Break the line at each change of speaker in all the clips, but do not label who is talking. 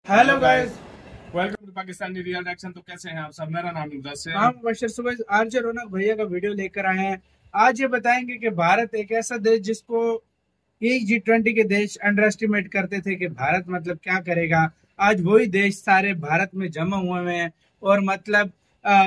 Hello guys,
welcome to Pakistani real reaction. तो कैसे हैं आप सब? मेरा नाम मुदस्सिर है।
हम बशर सुबह आरजे रौनक भैया का वीडियो लेकर आए हैं। आज ये बताएंगे कि भारत एक ऐसा देश जिसको G20 के देश अंडर एस्टिमेट करते थे कि भारत मतलब क्या करेगा। आज वही देश सारे भारत में जमा हुए हैं और मतलब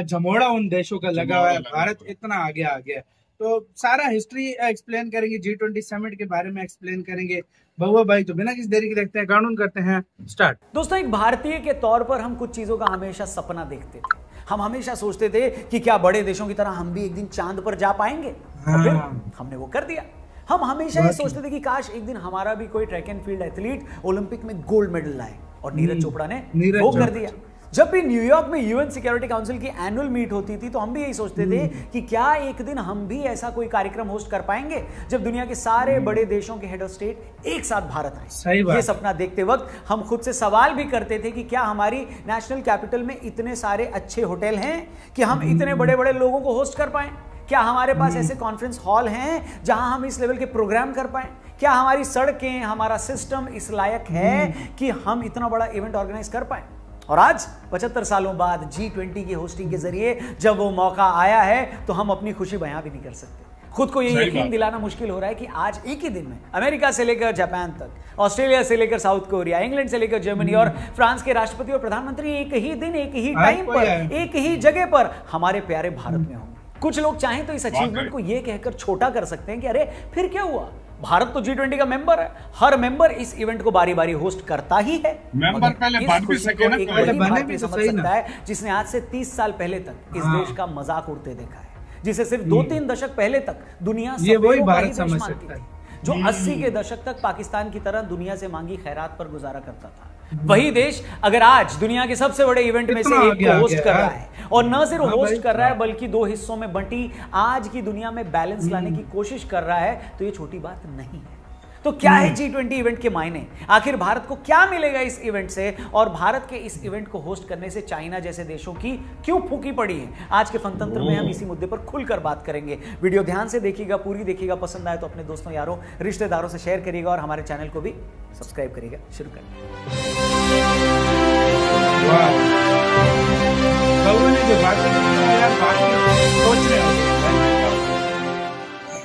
जमोड़ा उन देशों का लगा हुआ है। भारत इतना आगे आ गया। तो सारा हिस्ट्री एक्सप्लेन करेंगे, G20 समिट के बारे में एक्सप्लेन करेंगे। बहुआ भाई, तो बिना किसी देरी के देखते हैं, कानून करते हैं स्टार्ट।
दोस्तों, एक भारतीय के तौर पर हम कुछ चीजों का हमेशा सपना देखते थे। हम हमेशा सोचते थे कि क्या बड़े देशों की तरह हम भी एक दिन चांद पर जा पाएंगे। और फिर हमने वो कर दिया। हम हमेशा ये सोचते थे कि काश एक दिन हमारा भी कोई track and field athlete Olympic में गोल्ड मेडल लाए, और नीरज चोपड़ा ने वो कर दिया। जब भी न्यूयॉर्क में यूएन सिक्योरिटी काउंसिल की एनुअल मीट होती थी तो हम भी यही सोचते थे कि क्या एक दिन हम भी ऐसा कोई कार्यक्रम होस्ट कर पाएंगे जब दुनिया के सारे बड़े देशों के हेड ऑफ स्टेट एक साथ भारत आए।
सही बात।
ये सपना देखते वक्त हम खुद से सवाल भी करते थे कि क्या हमारी नेशनल कैपिटल में इतने सारे अच्छे होटल हैं कि हम इतने बड़े बड़े लोगों को होस्ट कर पाए? क्या हमारे पास ऐसे कॉन्फ्रेंस हॉल हैं जहां हम इस लेवल के प्रोग्राम कर पाए? क्या हमारी सड़कें, हमारा सिस्टम इस लायक है कि हम इतना बड़ा इवेंट ऑर्गेनाइज कर पाए? और आज 75 सालों बाद G20 की होस्टिंग के जरिए जब वो मौका आया है तो हम अपनी खुशी बयां भी नहीं कर सकते। खुद को ये यकीन दिलाना मुश्किल हो रहा है कि आज एक ही दिन में अमेरिका से लेकर जापान तक, ऑस्ट्रेलिया से लेकर साउथ कोरिया, इंग्लैंड से लेकर जर्मनी और फ्रांस के राष्ट्रपति और प्रधानमंत्री एक ही दिन, एक ही टाइम पर, एक ही जगह पर हमारे प्यारे भारत में होंगे। कुछ लोग चाहें तो इस अचीवमेंट को ये कहकर छोटा कर सकते हैं कि अरे फिर क्या हुआ, भारत तो G20 का मेंबर है, हर मेंबर इस इवेंट को बारी बारी होस्ट करता ही है।
मेंबर पहले बन भी सके ना,
पहले बने भी समझ सकता है जिसने आज से 30 साल पहले तक इस देश का मजाक उड़ते देखा है, जिसे सिर्फ 2-3 दशक पहले तक दुनिया
ये वही भारत समझ सकता है,
जो 80 के दशक तक पाकिस्तान की तरह दुनिया से मांगी खैरात पर गुजारा करता था। वही देश अगर आज दुनिया के सबसे बड़े इवेंट में से एक को होस्ट कर रहा है, और न सिर्फ होस्ट कर रहा है बल्कि 2 हिस्सों में बंटी आज की दुनिया में बैलेंस लाने की कोशिश कर रहा है, तो ये छोटी बात नहीं है। तो क्या है G20 इवेंट के मायने? आखिर भारत को क्या मिलेगा इस इवेंट से, और भारत के इस इवेंट को होस्ट करने से चाइना जैसे देशों की क्यों फूकी पड़ी है? आज के फनतंत्र में हम इसी मुद्दे पर खुलकर बात करेंगे। वीडियो ध्यान से देखिएगा, पूरी देखिएगा। पसंद आए तो अपने दोस्तों, यारों, रिश्तेदारों से शेयर करिएगा और हमारे चैनल को भी सब्सक्राइब करिएगा। शुरू करें।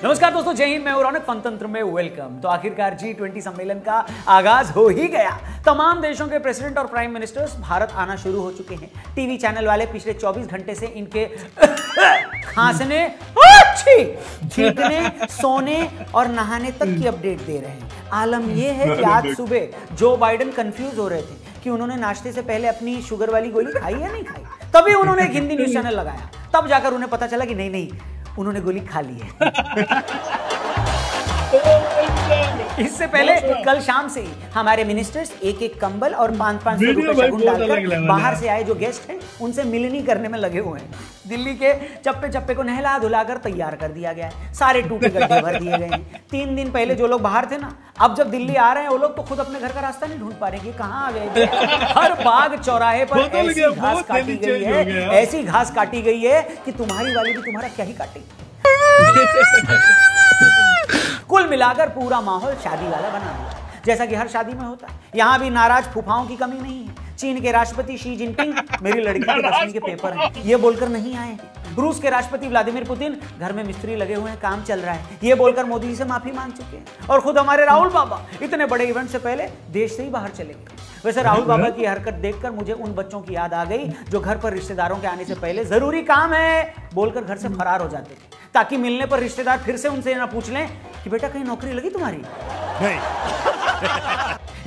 नमस्कार दोस्तों, जय हिंद। मैं रौनक, फनतंत्र में वेलकम। तो आखिरकार G20 सम्मेलन का आगाज हो ही गया। तमाम देशों के प्रेसिडेंट और प्राइम मिनिस्टर्स भारत आना शुरू हो चुके हैं। टीवी चैनल वाले पिछले 24 घंटे से इनके खांसने, छींकने, सोने और नहाने तक की अपडेट दे रहे हैं। आलम यह है कि आज सुबह जो बाइडेन कंफ्यूज हो रहे थे कि उन्होंने नाश्ते से पहले अपनी शुगर वाली गोली खाई या नहीं खाई, तभी उन्होंने एक हिंदी न्यूज चैनल लगाया। तब जाकर उन्हें पता चला कि नहीं, उन्होंने गोली खा ली है। इससे पहले कल शाम से ही हमारे मिनिस्टर्स एक कंबल और 500 रुपए शगुन डालकर बाहर से आए जो गेस्ट हैं उनसे मिलनी करने में लगे हुए हैं। दिल्ली के चप्पे चप्पे को नहला धुलाकर तैयार कर दिया गया है। सारे टूटे गड्ढे भर दिए गए हैं। 3 दिन पहले जो लोग बाहर थे ना, अब जब दिल्ली आ रहे हैं वो लोग तो खुद अपने घर का रास्ता नहीं ढूंढ पा रहे कि कहाँ आ गए। हर बाग चौराहे पर ऐसी घास काटी गई है, ऐसी घास काटी गई है कि तुम्हारी वाली भी तुम्हारा क्या ही काटेगी। कुल मिलाकर पूरा माहौल शादी वाला बना हुआ है, जैसा कि हर शादी में होता है। यहां भी नाराज फूफाओं की कमी नहीं है। चीन के राष्ट्रपति शी जिनपिंग मेरी लड़की के 10वीं के पेपर हैं ये बोलकर नहीं आए। रूस के राष्ट्रपति व्लादिमीर पुतिन घर में मिस्त्री लगे हुए हैं, काम चल रहा है, ये बोलकर मोदी जी से माफी मांग चुके हैं। और खुद हमारे राहुल बाबा इतने बड़े इवेंट से पहले देश से ही बाहर चले गए। वैसे राहुल बाबा की हरकत देखकर मुझे उन बच्चों की याद आ गई जो घर पर रिश्तेदारों के आने से पहले जरूरी काम है बोलकर घर से फरार हो जाते थे, ताकि मिलने पर रिश्तेदार फिर से उनसे ना पूछ लें कि बेटा कहीं नौकरी लगी तुम्हारी? नहीं।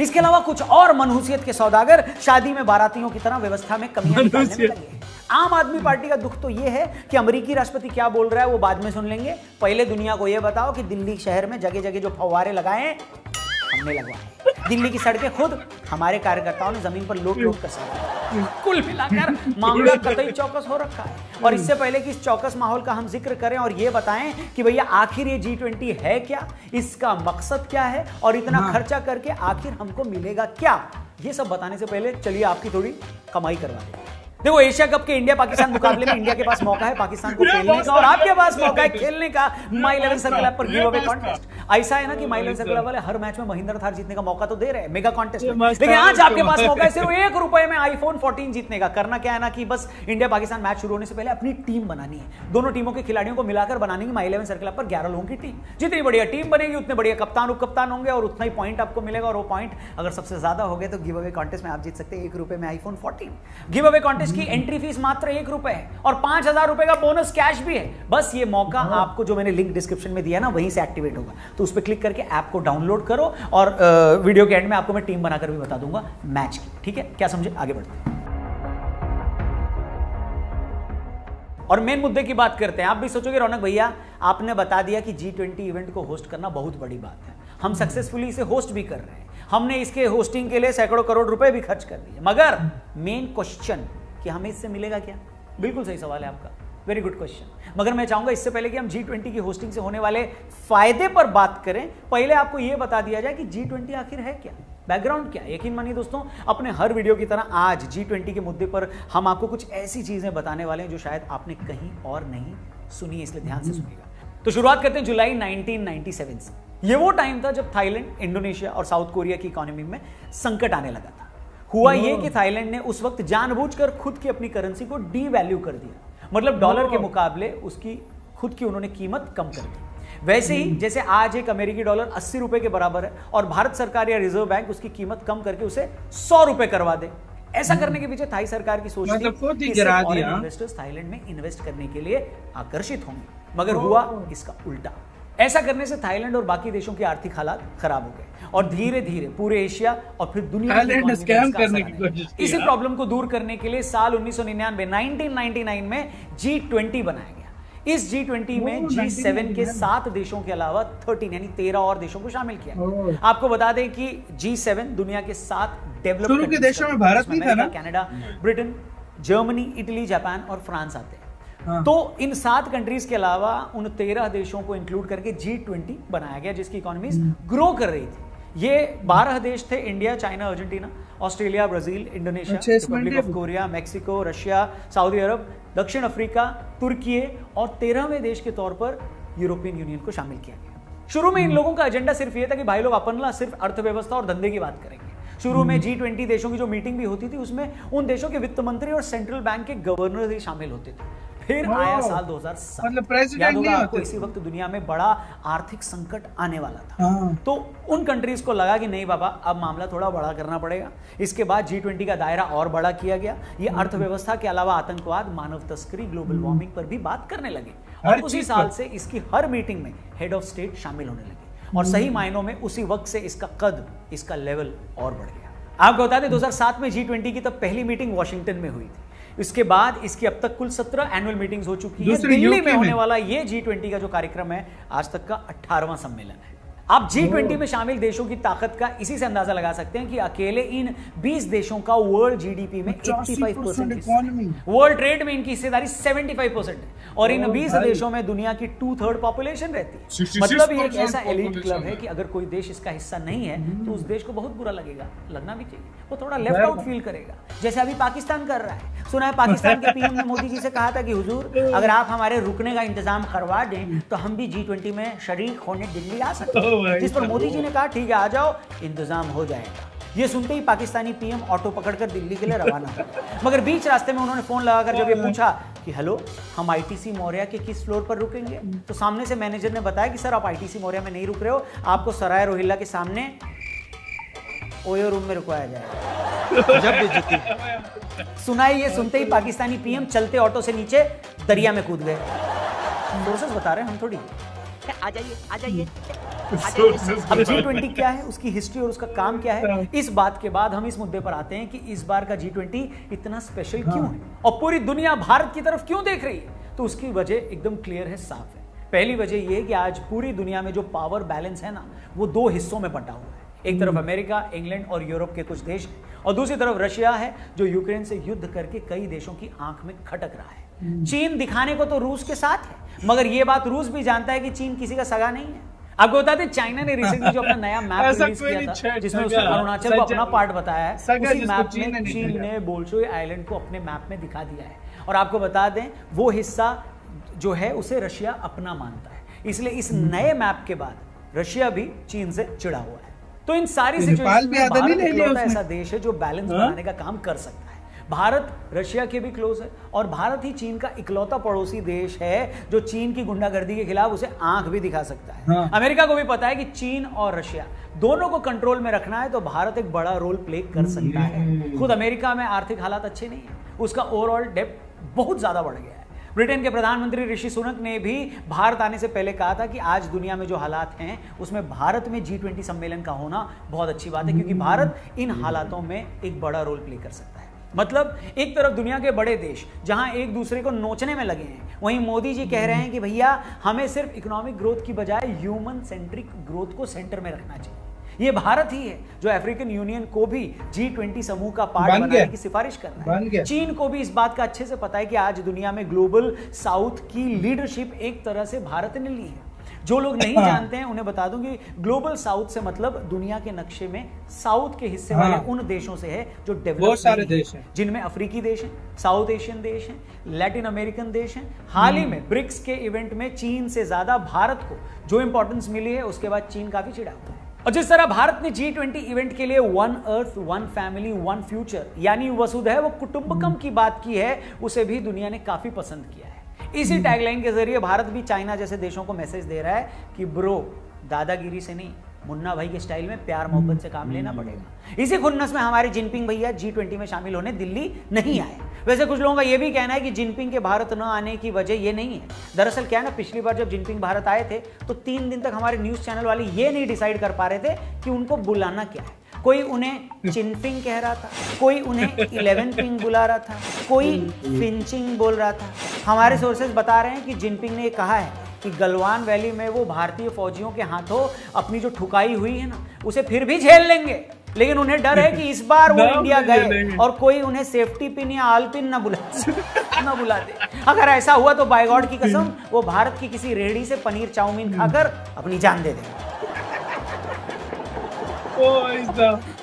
इसके अलावा कुछ और मनहूसियत के सौदागर शादी में बारातियों की तरह व्यवस्था में कमियां निकालने में लगे हैं। आम आदमी पार्टी का दुख तो यह है कि अमेरिकी राष्ट्रपति क्या बोल रहा है वो बाद में सुन लेंगे। पहले दुनिया को यह बताओ कि दिल्ली शहर में जगह जगह जो फव्वारे लगाए हैं हमने लगवाए। दिल्ली की सड़कें खुद हमारे कार्यकर्ताओं ने जमीन पर लोट कर सके। कुल मिलाकर मामला कतई चौकस हो रखा है। और इससे पहले कि इस चौकस माहौल का हम जिक्र करें और ये बताएं कि भैया आखिर ये G20 है क्या, इसका मकसद क्या है और इतना खर्चा करके आखिर हमको मिलेगा क्या, ये सब बताने से पहले चलिए आपकी थोड़ी कमाई करवा दें। देखो, एशिया कप के इंडिया पाकिस्तान मुकाबले में इंडिया के पास मौका है पाकिस्तान को खेलने का और आपके पास मौका है खेलने का My11 सर्कल ऐप पर गिव अवे कॉन्टेस्ट। ऐसा है ना कि माई 11 सर्कल लव वाले हर मैच में महिंद्रा थार जीतने का मौका तो दे रहे हैं मेगा कॉन्टेस्ट में,
मस्त
लेकिन
है,
आज आपके पास
मस्त
मौका है सिर्फ ₹1 में आईफोन 14 जीतने का। करना क्या है ना कि बस इंडिया पाकिस्तान मैच शुरू होने से पहले अपनी टीम बनानी है, दोनों टीमों के खिलाड़ियों को मिलाकर बनानी है माई 11 सर्कल पर 11 लोगों की टीम। जितनी बढ़िया टीम बनेगी उतने बढ़िया कप्तान उप कप्तान होंगे और उतना ही पॉइंट आपको मिलेगा, और वो पॉइंट अगर सबसे ज्यादा हो गए तो गिव अवे कॉन्टेस्ट में आप जीत सकते हैं ₹1 में आईफोन 14। गिव अवे कॉन्टेस्ट की एंट्री फीस मात्र ₹1 है और ₹5000 का बोनस कैश भी है। बस ये मौका आपको, जो मैंने लिंक डिस्क्रिप्शन में दिया ना, वहीं से एक्टिवेट होगा, तो उस पर क्लिक करके ऐप को डाउनलोड करो और वीडियो के एंड में आपको मैं टीम बनाकर भी बता दूंगा मैच की। ठीक है, क्या समझे? आगे बढ़ते हैं और मेन मुद्दे की बात करते हैं। आप भी सोचोगे रौनक भैया आपने बता दिया कि G20 इवेंट को होस्ट करना बहुत बड़ी बात है, हम सक्सेसफुली इसे होस्ट भी कर रहे हैं, हमने इसके होस्टिंग के लिए सैकड़ों करोड़ रुपए भी खर्च कर दिए, मगर मेन क्वेश्चन कि हमें इससे मिलेगा क्या? बिल्कुल सही सवाल है आपका, वेरी गुड क्वेश्चन। मगर मैं चाहूंगा इससे पहले कि हम G20 की होस्टिंग से होने वाले फायदे पर बात करें, पहले आपको यह बता दिया जाए कि G20 आखिर है क्या, बैकग्राउंड क्या। यकीन मानिए दोस्तों, अपने हर वीडियो की तरह आज G20 के मुद्दे पर हम आपको कुछ ऐसी चीजें बताने वाले हैं जो शायद आपने कहीं और नहीं सुनी है, इसलिए ध्यान से सुनिएगा। तो शुरुआत करते हैं जुलाई 1997 से। ये वो टाइम था जब थाईलैंड, इंडोनेशिया और साउथ कोरिया की इकोनॉमी में संकट आने लगा था। हुआ ये कि थाईलैंड ने उस वक्त जानबूझकर खुद की अपनी करेंसी को डी वैल्यू कर दिया, मतलब डॉलर के मुकाबले उसकी खुद की उन्होंने कीमत कम कर दी। वैसे ही जैसे आज एक अमेरिकी डॉलर ₹80 के बराबर है और भारत सरकार या रिजर्व बैंक उसकी कीमत कम करके उसे ₹100 करवा दे। ऐसा करने के पीछे थाई सरकार की सोच थी कि इन्वेस्टर्स थाईलैंड में इन्वेस्ट करने के लिए आकर्षित होंगे, मगर हुआ इसका उल्टा। ऐसा करने से थाईलैंड और बाकी देशों की आर्थिक हालात खराब हो गए और धीरे धीरे पूरे एशिया और फिर दुनिया में
स्कैम करने की कोशिश की।
इसी प्रॉब्लम को दूर करने के लिए साल 1999 में G20 बनाया गया। इस G20 में G7 के 7 देशों के अलावा 13 यानी 13 और देशों को शामिल किया गया। आपको बता दें कि G7 दुनिया के 7 डेवलप्ड
के देशों में भारत नहीं था ना,
Canada, Britain, Germany, Italy, Japan और फ्रांस आते हैं। तो इन 7 कंट्रीज के अलावा उन 13 देशों को इंक्लूड करके G20 बनाया गया, जिसकी इकोनॉमीज ग्रो कर रही थी। ये 12 देश थे, India, China, Argentina, Australia, Brazil, Indonesia, Republic of Korea, Mexico, Russia, Saudi Arab, दक्षिण अफ्रीका, तुर्की और 13वें देश के तौर पर यूरोपियन यूनियन को शामिल किया गया। शुरू में इन लोगों का एजेंडा सिर्फ ये था कि भाई लोग अपन ना सिर्फ अर्थव्यवस्था और धंधे की बात करेंगे। शुरू में G20 देशों की जो मीटिंग भी होती थी उसमें उन देशों के वित्त मंत्री और सेंट्रल बैंक के गवर्नर भी शामिल होते थे। फिर आया साल 2007,
मतलब प्रेसिडेंट नहीं होते।
इसी वक्त दुनिया में बड़ा आर्थिक संकट आने वाला था। तो उन कंट्रीज को लगा कि नहीं बाबा, अब मामला थोड़ा बड़ा करना पड़ेगा। इसके बाद G20 का दायरा और बड़ा किया गया। ये अर्थव्यवस्था के अलावा आतंकवाद, मानव तस्करी, ग्लोबल वार्मिंग पर भी बात करने लगे और उसी साल से इसकी हर मीटिंग में हेड ऑफ स्टेट शामिल होने लगे और सही मायनों में उसी वक्त से इसका कद, इसका लेवल और बढ़ गया। आपको बता दें 2007 में G20 की तब पहली मीटिंग वॉशिंगटन में हुई थी। इसके बाद इसकी अब तक कुल 17 एनुअल मीटिंग्स हो चुकी है। दिल्ली में होने वाला ये G20 का जो कार्यक्रम है आज तक का 18वां सम्मेलन है। आप G20 में शामिल देशों की ताकत का इसी से अंदाजा लगा सकते हैं कि अकेले इन 20 देशों का वर्ल्ड जीडीपी में 85%, वर्ल्ड ट्रेड में इनकी हिस्सेदारी 75% है और इन 20 देशों में दुनिया की 2/3 पॉपुलेशन रहती है। मतलब ये एक ऐसा एलीट क्लब है कि अगर कोई देश इसका हिस्सा नहीं है तो उस देश को बहुत बुरा लगेगा, लगना भी चाहिए, वो थोड़ा लेफ्ट आउट फील करेगा, जैसे अभी पाकिस्तान कर रहा है। सुना है पाकिस्तान के पीएम ने मोदी जी से कहा था कि हुजूर अगर आप हमारे रुकने का इंतजाम करवा दें तो हम भी G20 में शरीक होने दिल्ली आ सकते हैं। जिस पर मोदी जी ने कहा ठीक है आ जाओ, इंतजाम हो जाएगा। ये सुनते ही पाकिस्तानी पीएम ऑटो पकड़कर दिल्ली के लिए रवाना हो। मगर बीच रास्ते में उन्होंने फोन लगाकर जब ये पूछा कि हेलो हम ITC मौर्या के किस फ्लोर पर रुकेंगे, तो सामने से मैनेजर ने बताया कि सर आप ITC मौर्या में नहीं रुक रहे हो, आपको सराय रोहिल्ला के सामने ओयो रूम में रुकवाया जाएगा। जब बेइज्जती सुनाई, ये सुनते ही पाकिस्तानी पीएम चलते ऑटो से नीचे दरिया में कूद गए। सोर्सेस बता रहे हैं, हम थोड़ी।
आ जाइए आ जाइए।
अब G20 क्या है, उसकी हिस्ट्री और उसका काम क्या है, इस बात के बाद हम इस मुद्दे पर आते हैं कि इस बार का G20 इतना स्पेशल क्यों है और पूरी दुनिया भारत की तरफ क्यों देख रही है। तो उसकी वजह एकदम क्लियर है, साफ है। पहली वजह यह है कि आज पूरी दुनिया में जो पावर बैलेंस है ना, वो 2 हिस्सों में बंटा हुआ है। एक तरफ अमेरिका, इंग्लैंड और यूरोप के कुछ देश और दूसरी तरफ रशिया है जो यूक्रेन से युद्ध करके कई देशों की आंख में खटक रहा है। चीन दिखाने को तो रूस के साथ है, मगर यह बात रूस भी जानता है कि चीन किसी का सगा नहीं है। आपको बता दें चाइना ने रिसेंटली जो अपना नया मैप रिलीज किया था जिसमें उसने अरुणाचल को अपना पार्ट बताया है, उसी मैप में चीन ने बोल्शोई आइलैंड को अपने मैप में दिखा दिया है। और आपको बता दें वो हिस्सा जो है उसे रशिया अपना मानता है। इसलिए इस नए मैप के बाद रशिया भी चीन से चिढ़ा हुआ है। तो इन सारी
नेपाल
सिचुएशन
भी
में
आधा नहीं
भारत
ले लिया
इकलौता
उसने।
ऐसा देश है जो बैलेंस बनाने का काम कर सकता है। भारत रशिया के भी क्लोज है और भारत ही चीन का इकलौता पड़ोसी देश है जो चीन की गुंडागर्दी के खिलाफ उसे आंख भी दिखा सकता है।
हाँ।
अमेरिका को भी पता है कि चीन और रशिया दोनों को कंट्रोल में रखना है तो भारत एक बड़ा रोल प्ले कर सकता है। खुद अमेरिका में आर्थिक हालात अच्छे नहीं है, उसका ओवरऑल डेब्ट बहुत ज्यादा बढ़ गया है। ब्रिटेन के प्रधानमंत्री ऋषि सुनक ने भी भारत आने से पहले कहा था कि आज दुनिया में जो हालात हैं उसमें भारत में G20 सम्मेलन का होना बहुत अच्छी बात है, क्योंकि भारत इन हालातों में एक बड़ा रोल प्ले कर सकता है। मतलब एक तरफ दुनिया के बड़े देश जहां एक दूसरे को नोचने में लगे हैं, वहीं मोदी जी कह रहे हैं कि भैया हमें सिर्फ इकोनॉमिक ग्रोथ की बजाय ह्यूमन सेंट्रिक ग्रोथ को सेंटर में रखना चाहिए। ये भारत ही है जो अफ्रीकन यूनियन को भी G20 समूह का पार्ट बनाने की सिफारिश कर रहा है। चीन को भी इस बात का अच्छे से पता है कि आज दुनिया में ग्लोबल साउथ की लीडरशिप एक तरह से भारत ने ली है। जो लोग नहीं जानते हैं उन्हें बता दूं कि ग्लोबल साउथ से मतलब दुनिया के नक्शे में साउथ के हिस्से वाले उन देशों से है जो डेवलप
बहुत सारे देश हैं,
जिनमें अफ्रीकी देश हैं, साउथ एशियन देश हैं, लैटिन अमेरिकन देश हैं। हाल ही में ब्रिक्स के इवेंट में चीन से ज्यादा भारत को जो इंपॉर्टेंस मिली है उसके बाद चीन काफी चिढ़ा हुआ है। और जिस तरह भारत ने G20 इवेंट के लिए one earth one family one future यानी वसुधैव कुटुंबकम की बात की है, उसे भी दुनिया ने काफी पसंद किया है। इसी टैगलाइन के जरिए भारत भी चाइना जैसे देशों को मैसेज दे रहा है कि ब्रो दादागिरी से नहीं, मुन्ना भाई के स्टाइल में प्यार मोहब्बत से काम लेना पड़ेगा। इसी खुन्नस में हमारे जिनपिंग भैया G20 में शामिल होने दिल्ली नहीं आए। वैसे कुछ लोगों का यह भी कहना है कि जिनपिंग के भारत न आने की वजह यह नहीं है। दरअसल क्या है ना, पिछली बार जब जिनपिंग भारत आए थे तो 3 दिन तक हमारे न्यूज चैनल वाले ये नहीं डिसाइड कर पा रहे थे कि उनको बुलाना क्या है। कोई उन्हें चिनपिंग कह रहा था, कोई उन्हें 11 पिंग बुला रहा था, कोई फिंचिंग बोल रहा था। हमारे सोर्सेज बता रहे हैं कि जिनपिंग ने कहा है कि गलवान वैली में वो भारतीय फौजियों के हाथों अपनी जो ठुकाई हुई है ना उसे फिर भी झेल लेंगे, लेकिन उन्हें डर है कि इस बार वो इंडिया गए और कोई उन्हें सेफ्टी पिन या आलपिन न बुला दे। अगर ऐसा हुआ तो बाय गॉड की कसम वो भारत की किसी रेहड़ी से पनीर चाउमीन खाकर अपनी जान दे देंगे।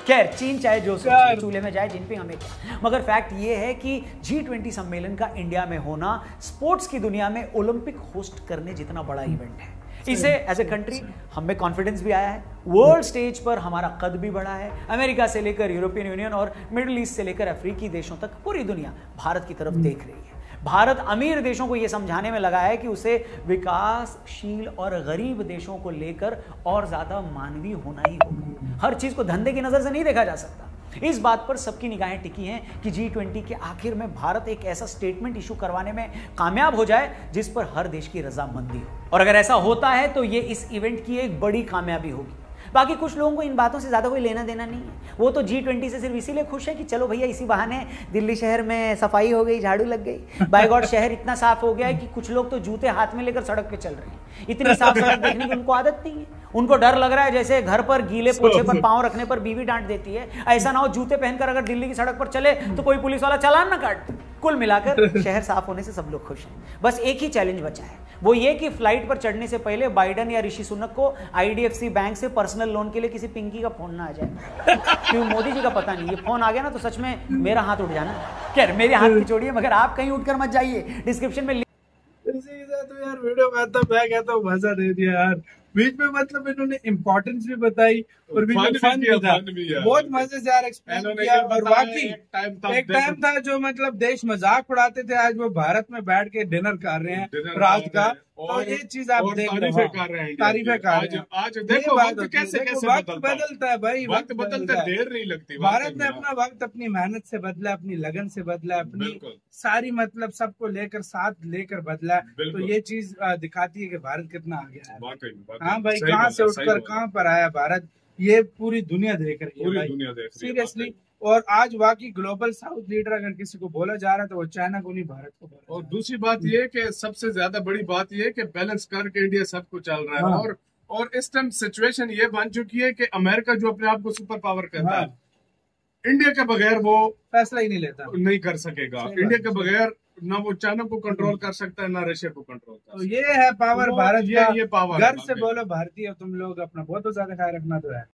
खैर चीन चाहे जो चूल्हे में जाए, जिनपिंग हमें क्या। मगर फैक्ट ये है कि G20 सम्मेलन का इंडिया में होना स्पोर्ट्स की दुनिया में ओलंपिक होस्ट करने जितना बड़ा इवेंट है। इसे एज ए कंट्री हमें कॉन्फिडेंस भी आया है, वर्ल्ड स्टेज पर हमारा कद भी बढ़ा है। अमेरिका से लेकर यूरोपियन यूनियन और मिडिल ईस्ट से लेकर अफ्रीकी देशों तक पूरी दुनिया भारत की तरफ देख रही है। भारत अमीर देशों को यह समझाने में लगा है कि उसे विकासशील और गरीब देशों को लेकर और ज्यादा मानवीय होना ही होगा। हर चीज को धंधे की नजर से नहीं देखा जा सकता। इस बात पर सबकी निगाहें टिकी हैं कि G20 के आखिर में भारत एक ऐसा स्टेटमेंट इशू करवाने में कामयाब हो जाए जिस पर हर देश की रजामंदी हो, और अगर ऐसा होता है तो ये इस इवेंट की एक बड़ी कामयाबी होगी। बाकी कुछ लोगों को इन बातों से ज्यादा कोई लेना देना नहीं है। वो तो G20 से सिर्फ इसीलिए खुश है कि चलो भैया इसी बहाने दिल्ली शहर में सफाई हो गई, झाड़ू लग गई। बाय गॉड शहर इतना साफ हो गया है कि कुछ लोग तो जूते हाथ में लेकर सड़क पे चल रहे हैं। इतनी साफ सड़क देखने की उनको आदत नहीं है। उनको डर लग रहा है जैसे घर पर गीले पोछे पर पांव रखने पर बीवी डांट देती है, ऐसा ना हो जूते पहनकर अगर दिल्ली की सड़क पर चले तो कोई पुलिस वाला चालान ना काट। कुल मिलाकर शहर साफ होने से सब लोग खुश हैं। बस एक ही चैलेंज बचा है, वो ये कि फ्लाइट पर चढ़ने से पहले बाइडन या ऋषि सुनक को IDFC बैंक से पर्सनल लोन के लिए किसी पिंकी का फोन ना आ जाए। क्योंकि मोदी जी का पता नहीं, ये फोन आ गया ना तो सच में मेरा हाथ उठ जाना। खैर मेरे हाथ की छोड़िए, मगर आप कहीं उठकर मत जाइए। डिस्क्रिप्शन में
इसी के साथ यार वीडियो खाता मैं कहता हूँ मजा दे दिया यार। बीच में मतलब इन्होंने इम्पोर्टेंस भी बताई और बीच में फन भी था, बहुत मजे से यार एक्सप्लेन किया। और वाकई एक टाइम था जो मतलब देश मजाक उड़ाते थे, आज वो भारत में बैठ के डिनर कर रहे हैं रात का। तो ये चीज आप देख रहे हैं, तारीफें कर रहे हैं।
आज देखो वक्त कैसे
वक्त बदलता है भाई,
वक्त बदलता है, देर नहीं लगती।
भारत ने अपना वक्त अपनी मेहनत से बदला, अपनी लगन से बदला, अपनी सारी मतलब सबको लेकर साथ लेकर बदला। तो ये चीज दिखाती है कि भारत कितना आगे है। हाँ भाई, कहाँ से उठकर कहाँ पर आया भारत, ये पूरी दुनिया देख रही है भाई, सीरियसली। और आज वाकई ग्लोबल साउथ लीडर अगर किसी को बोला जा रहा है तो वो चाइना को नहीं, भारत को बोला।
और दूसरी बात ये कि सबसे ज्यादा बड़ी बात ये कि बैलेंस करके इंडिया सब कुछ चल रहा है। हाँ। और इस टाइम सिचुएशन ये बन चुकी है कि अमेरिका जो अपने आप को सुपर पावर कहता है, इंडिया के बगैर वो फैसला ही नहीं लेता, नहीं कर सकेगा। इंडिया के बगैर ना वो चाइना को कंट्रोल कर सकता है, ना रशिया को कंट्रोल कर सकता है।
तो ये है पावर भारत का।
ये पावर।
गर्व से बोलो भारतीय तुम लोग, अपना बहुत ज्यादा ख्याल रखना तो है।